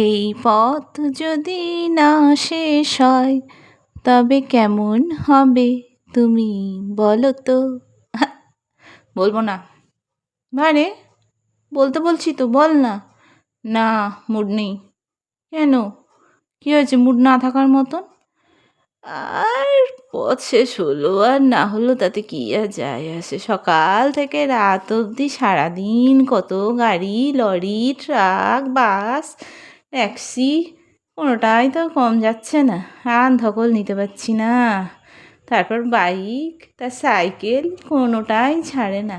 এই পথ যদি না শেষ হয় তবে কেমন হবে তুমি বলো তো। বলবো না। বারে বলতে বলছি তো, বল না। না, মুড নেই। কেন? কী হয়েছে মুড না থাকার মতন? আর পথ শেষ হলো আর না হলো তাতে কী আর যায় আসে, সকাল থেকে রাত অবধি সারাদিন কত গাড়ি, লরি, ট্রাক, বাস, ট্যাক্সি, কোনোটাই তো কম যাচ্ছে না। আর ধকল নিতে পারছি না। তারপর বাইক, তার সাইকেল, কোনোটাই ছাড়ে না।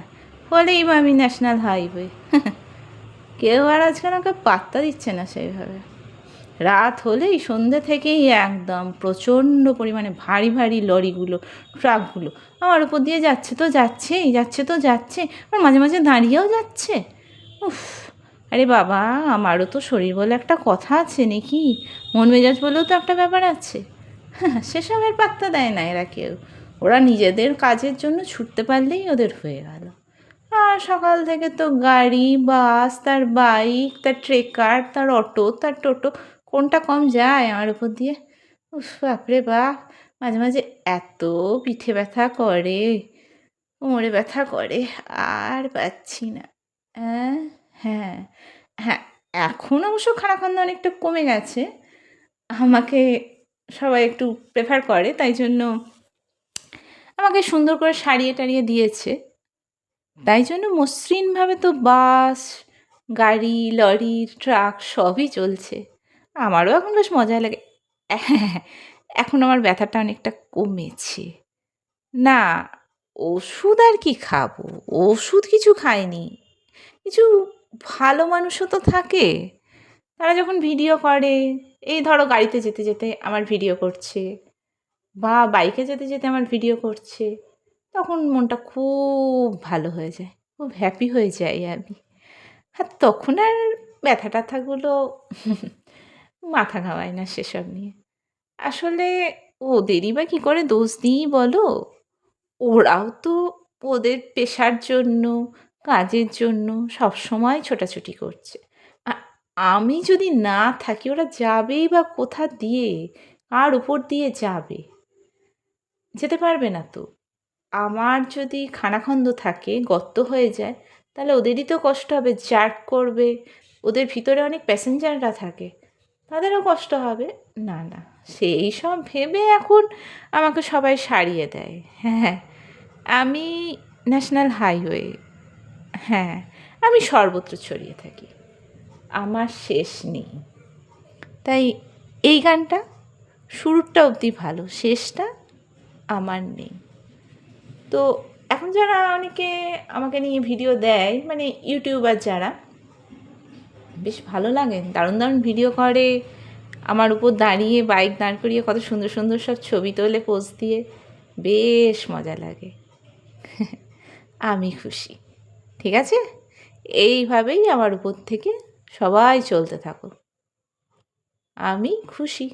বলেই বা আমি ন্যাশনাল হাইওয়ে। কেউ আর আজকাল আমাকে পাত্তা দিচ্ছে না সেইভাবে। রাত হলেই সন্ধ্যে থেকেই একদম প্রচণ্ড পরিমাণে ভারী ভারী লরিগুলো, ট্রাকগুলো আমার উপর দিয়ে যাচ্ছে তো যাচ্ছেই, যাচ্ছে তো যাচ্ছে, আর মাঝে মাঝে দাঁড়িয়েও যাচ্ছে। উফ! আরে বাবা, আমারও তো শরীর বলে একটা কথা আছে নাকি, মন মেজাজ বলেও তো একটা ব্যাপার আছে। হ্যাঁ, সেসবের পাত্তা দেয় না এরা কেউ। ওরা নিজেদের কাজের জন্য ছুটতে পারলেই ওদের হয়ে গেল। আর সকাল থেকে তো গাড়ি, বাস, তার বাইক, তার ট্রেকার, তার অটো, তার টোটো, কোনটা কম যায় আমার উপর দিয়ে। উফ বাপরে বাপ! মাঝে মাঝে এত পিঠে ব্যথা করে, কোমরে ব্যথা করে, আর পারছি না। অ্যাঁ হ্যাঁ, হ্যাঁ, এখন অবশ্য খানাখন্দা অনেকটা কমে গেছে। আমাকে সবাই একটু প্রেফার করে, তাই জন্য আমাকে সুন্দর করে সারিয়ে টারিয়ে দিয়েছে। তাই জন্য মসৃণভাবে তো বাস, গাড়ি, লরি, ট্রাক সবই চলছে। আমারও এখন বেশ মজা লাগে। হ্যাঁ, এখন আমার ব্যথাটা অনেকটা কমেছে। না, ওষুধ আর কি খাবো? ওষুধ কিছু খাইনি। কিছু ভালো মানুষও তো থাকে। তারা যখন ভিডিও করে, এই ধরো গাড়িতে যেতে যেতে আমার ভিডিও করছে বা বাইকে যেতে যেতে আমার ভিডিও করছে, তখন মনটা খুব ভালো হয়ে যায়, খুব হ্যাপি হয়ে যাই আমি। আর তখন আর ব্যথা ট্যাথাগুলো মাথা ঘামায় না সেসব নিয়ে। আসলে ওদেরই বা কী করে দোষ দিই বলো? ওরাও তো ওদের পেশার জন্য, কাজের জন্য সবসময় ছোটাছুটি করছে। আ আমি যদি না থাকি ওরা যাবেই বা কোথা দিয়ে? কার উপর দিয়ে যাবে? যেতে পারবে না তো। আমার যদি খানাখন্দ থাকে, গর্ত হয়ে যায়, তাহলে ওদেরই তো কষ্ট হবে, জার্ক করবে। ওদের ভিতরে অনেক প্যাসেঞ্জাররা থাকে, তাদেরও কষ্ট হবে। না, না, সেই সব ভেবে এখন আমাকে সবাই সারিয়ে দেয়। হ্যাঁ, আমি ন্যাশনাল হাইওয়ে। হ্যাঁ, আমি সর্বত্র ছড়িয়ে থাকি। আমার শেষ নেই। তাই এই গানটা শুরুটা অবধি ভালো, শেষটা আমার নেই। তো এখন যারা অনেকে আমাকে নিয়ে ভিডিও দেয়, মানে ইউটিউবার যারা, বেশ ভালো লাগে, দারুণ দারুণ ভিডিও করে, আমার উপর দাঁড়িয়ে বাইক দাঁড় করিয়ে কত সুন্দর সুন্দর সব ছবি তোলে পোজ দিয়ে, বেশ মজা লাগে। আমি খুশি। ঠিক আছে, এইভাবেই আমার উপর থেকে সবাই চলতে থাকো, আমি খুশি।